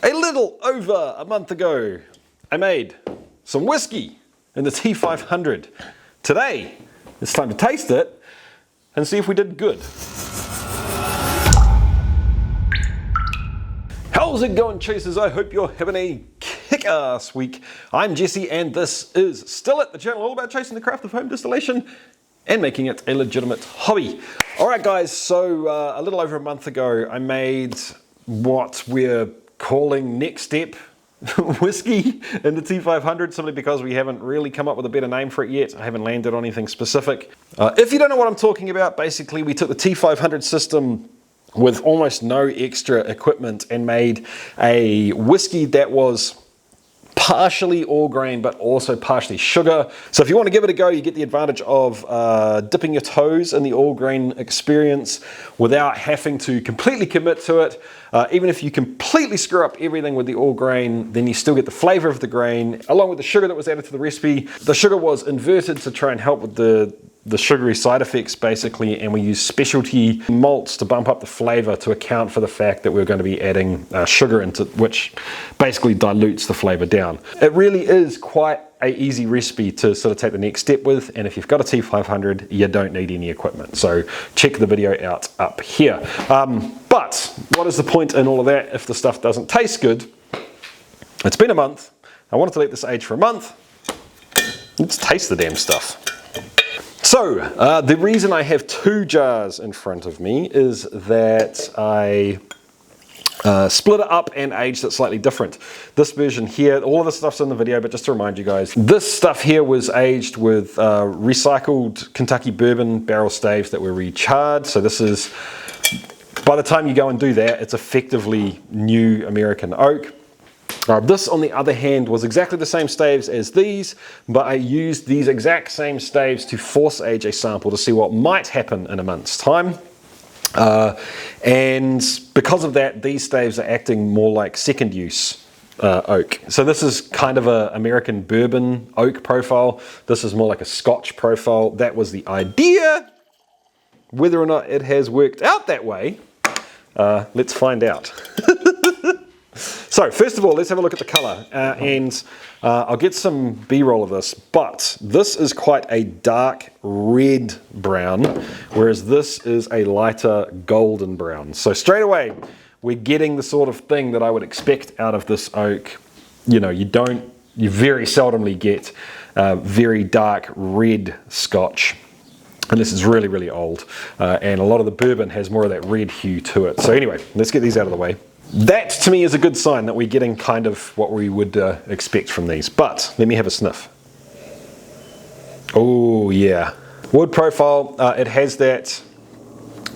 A little over a month ago, I made some whiskey in the T500. Today, it's time to taste it and see if we did good. How's it going, chasers? I hope you're having a kick-ass week. I'm Jesse, and this is Still It, the channel all about chasing the craft of home distillation and making it a legitimate hobby. All right, guys, so a little over a month ago, I made what we're calling next step whiskey in the T500, simply because we haven't really come up with a better name for it yet. I haven't landed on anything specific. If you don't know what I'm talking about, basically we took the T500 system with almost no extra equipment and made a whiskey that was partially all grain but also partially sugar. So if you want to give it a go, you get the advantage of dipping your toes in the all grain experience without having to completely commit to it. Even if you completely screw up everything with the all grain, then you still get the flavor of the grain along with the sugar that was added to the recipe. The sugar was inverted to try and help with the sugary side effects, basically, and we use specialty malts to bump up the flavor to account for the fact that we're going to be adding sugar into, which basically dilutes the flavor down. It really is quite an easy recipe to sort of take the next step with, and if you've got a T500, you don't need any equipment. So check the video out up here. But what is the point in all of that if the stuff doesn't taste good? It's been a month. I wanted to let this age for a month. Let's taste the damn stuff. So, the reason I have two jars in front of me is that I split it up and aged it slightly different. This version here, all of the stuff's in the video, but just to remind you guys, this stuff here was aged with recycled Kentucky bourbon barrel staves that were recharred. So this is, by the time you go and do that, it's effectively new American oak. This, on the other hand, was exactly the same staves as these, but I used these exact same staves to force age a sample to see what might happen in a month's time. And because of that, these staves are acting more like second use oak. So this is kind of an American bourbon oak profile. This is more like a Scotch profile. That was the idea. Whether or not it has worked out that way, let's find out. So first of all, let's have a look at the color, and I'll get some B-roll of this, but this is quite a dark red brown, whereas this is a lighter golden brown. So straight away, we're getting the sort of thing that I would expect out of this oak. You know, you very seldomly get very dark red Scotch, unless it's really, really old. And a lot of the bourbon has more of that red hue to it. So anyway, let's get these out of the way. That, to me, is a good sign that we're getting kind of what we would expect from these. But let me have a sniff. Oh, yeah. Wood profile, it has that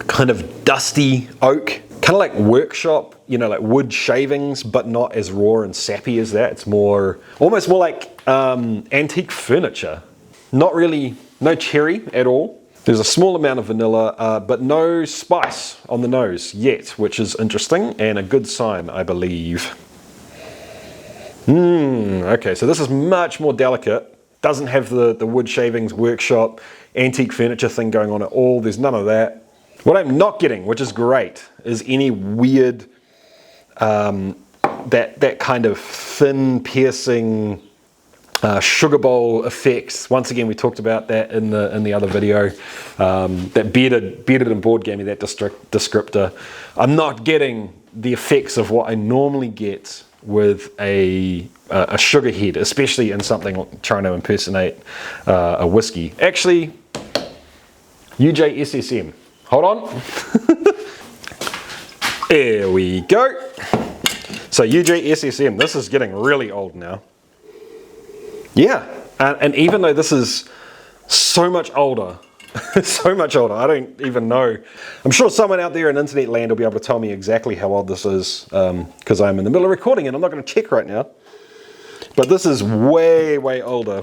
kind of dusty oak, kind of like workshop, you know, like wood shavings, but not as raw and sappy as that. It's more, almost more like antique furniture. Not really, no cherry at all. There's a small amount of vanilla, but no spice on the nose yet, which is interesting and a good sign, I believe. Okay, so this is much more delicate. Doesn't have the wood shavings, workshop, antique furniture thing going on at all. There's none of that. What I'm not getting, which is great, is any weird, that kind of thin, piercing, sugar bowl effects. Once again, we talked about that in the other video. That bearded and board gave me that descriptor. I'm not getting the effects of what I normally get with a sugar head, especially in something trying to impersonate a whiskey. Actually, UJSSM. Hold on. There we go. So UJSSM. This is getting really old now. Yeah, and even though this is so much older, so much older, I don't even know. I'm sure someone out there in internet land will be able to tell me exactly how old this is, because I'm in the middle of recording and I'm not going to check right now. But this is way, way older,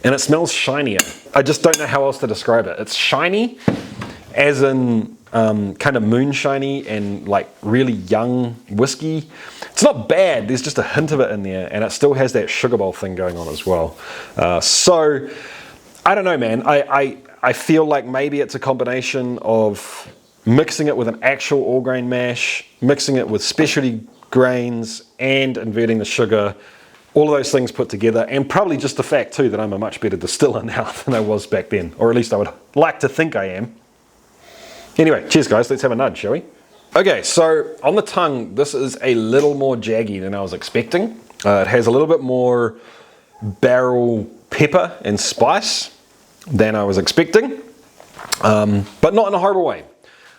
and it smells shinier. I just don't know how else to describe it. It's shiny, as in kind of moonshiny and like really young whiskey. It's not bad, there's just a hint of it in there, and it still has that sugar bowl thing going on as well. So I don't know, man. I feel like maybe it's a combination of mixing it with an actual all grain mash, mixing it with specialty grains and inverting the sugar, all of those things put together, and probably just the fact too that I'm a much better distiller now than I was back then, or at least I would like to think I am. Anyway, cheers guys, let's have a nudge, shall we? Okay, so on the tongue, this is a little more jaggy than I was expecting. It has a little bit more barrel pepper and spice than I was expecting, but not in a horrible way.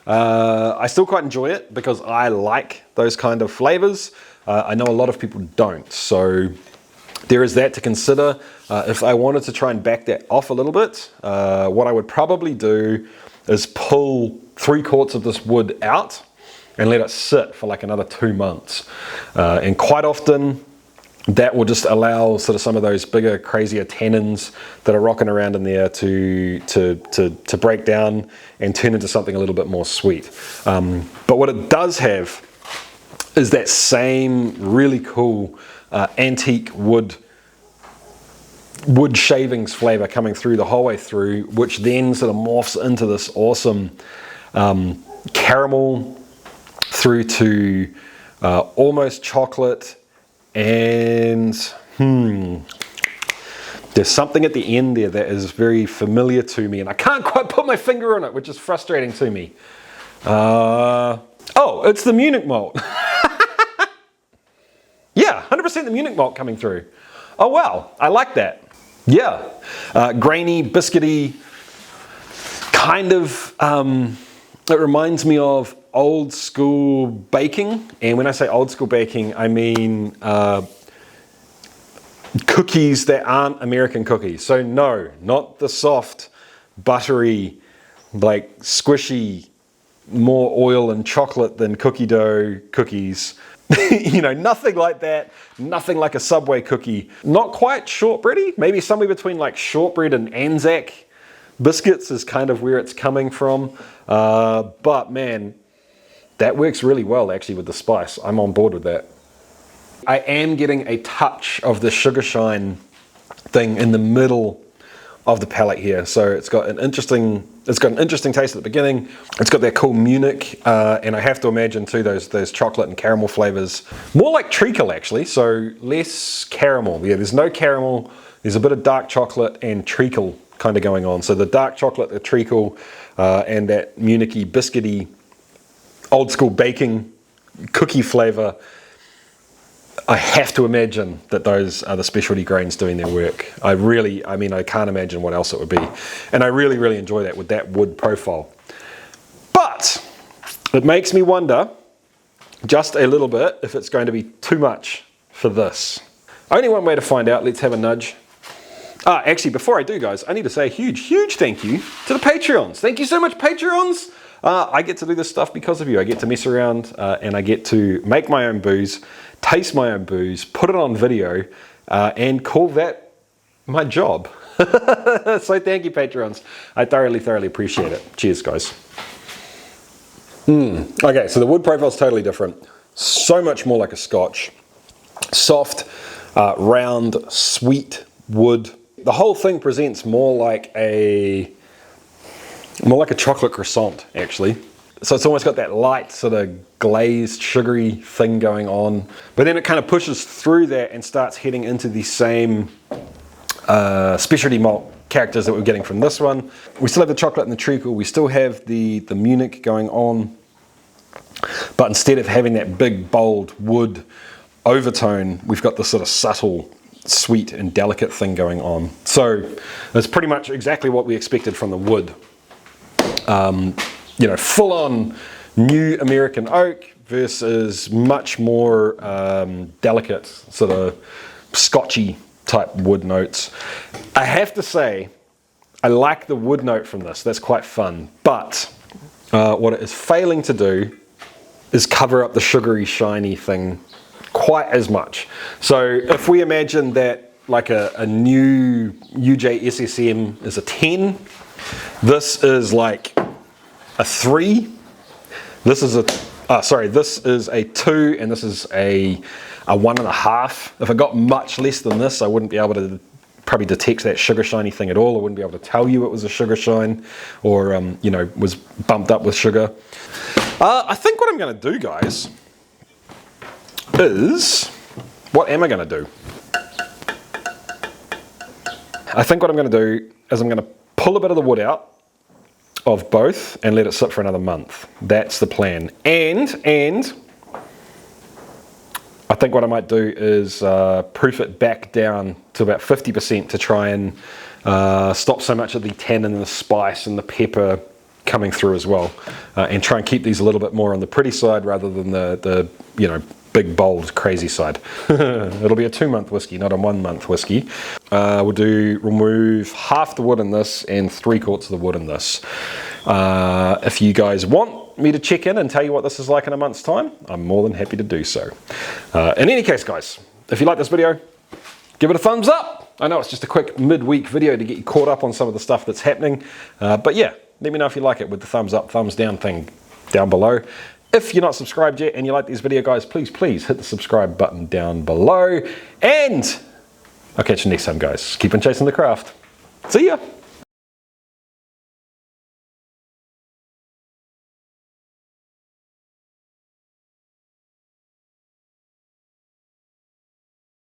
I still quite enjoy it because I like those kind of flavors. I know a lot of people don't, so there is that to consider. If I wanted to try and back that off a little bit, what I would probably do is pull 3/4 of this wood out and let it sit for like another 2 months. And quite often that will just allow sort of some of those bigger, crazier tannins that are rocking around in there to break down and turn into something a little bit more sweet. But what it does have is that same really cool antique wood shavings flavor coming through the whole way through, which then sort of morphs into this awesome caramel through to almost chocolate, and there's something at the end there that is very familiar to me, and I can't quite put my finger on it, which is frustrating to me. Oh, it's the Munich malt. Yeah, 100% the Munich malt coming through. Oh wow, I like that. Yeah, grainy, biscuity, kind of, it reminds me of old school baking. And when I say old school baking, I mean cookies that aren't American cookies. So no, not the soft, buttery, like squishy, more oil and chocolate than cookie dough cookies. You know, nothing like that, nothing like a Subway cookie. Not quite shortbready, maybe somewhere between like shortbread and Anzac biscuits is kind of where it's coming from. But man, that works really well actually with the spice. I'm on board with that. I am getting a touch of the sugar shine thing in the middle of the palate here. So it's got an interesting taste at the beginning. It's got that cool Munich, and I have to imagine too those chocolate and caramel flavors. More like treacle actually, so less caramel. Yeah, there's no caramel. There's a bit of dark chocolate and treacle kind of going on. So the dark chocolate, the treacle, and that Munich-y, biscuity, old school baking cookie flavor. I have to imagine that those are the specialty grains doing their work. I mean, I can't imagine what else it would be. And I really, really enjoy that with that wood profile. But it makes me wonder just a little bit if it's going to be too much for this. Only one way to find out. Let's have a nudge. Actually, before I do, guys, I need to say a huge, huge thank you to the Patreons. Thank you so much, Patreons. I get to do this stuff because of you. I get to mess around and I get to make my own booze, taste my own booze, put it on video, and call that my job. So thank you, Patreons. I thoroughly, thoroughly appreciate it. Cheers, guys. Okay, so the wood profile is totally different. So much more like a Scotch. Soft, round, sweet wood. The whole thing presents more like a chocolate croissant, actually. So it's almost got that light sort of glazed, sugary thing going on. But then it kind of pushes through that and starts heading into the same specialty malt characters that we're getting from this one. We still have the chocolate and the treacle. We still have the Munich going on. But instead of having that big, bold wood overtone, we've got this sort of subtle, sweet and delicate thing going on. So it's pretty much exactly what we expected from the wood. You know, full on new American oak versus much more delicate, sort of Scotchy type wood notes. I have to say, I like the wood note from this. That's quite fun. But what it is failing to do is cover up the sugary, shiny thing quite as much. So if we imagine that like a new UJ SSM is a 10, this is like a 3. This is this is a 2, and this is a 1.5. If I got much less than this, I wouldn't be able to probably detect that sugar shiny thing at all. I wouldn't be able to tell you it was a sugar shine or you know, was bumped up with sugar. I think what I'm going to do, guys, is, what am I going to do? I think what I'm going to do is I'm going to pull a bit of the wood out of both and let it sit for another month. That's the plan. And I think what I might do is proof it back down to about 50% to try and stop so much of the tannin and the spice and the pepper coming through as well, and try and keep these a little bit more on the pretty side rather than the you know, big bold crazy side. It'll be a 2-month whiskey, not a 1-month whiskey. We'll remove half the wood in this and 3/4 of the wood in this. If you guys want me to check in and tell you what this is like in a month's time, I'm more than happy to do so. In any case, guys, if you like this video, give it a thumbs up. I know it's just a quick midweek video to get you caught up on some of the stuff that's happening, but yeah, let me know if you like it with the thumbs up, thumbs down thing down below. If you're not subscribed yet and you like these videos, guys, please hit the subscribe button down below. And I'll catch you next time, guys. Keep on chasing the craft. See ya.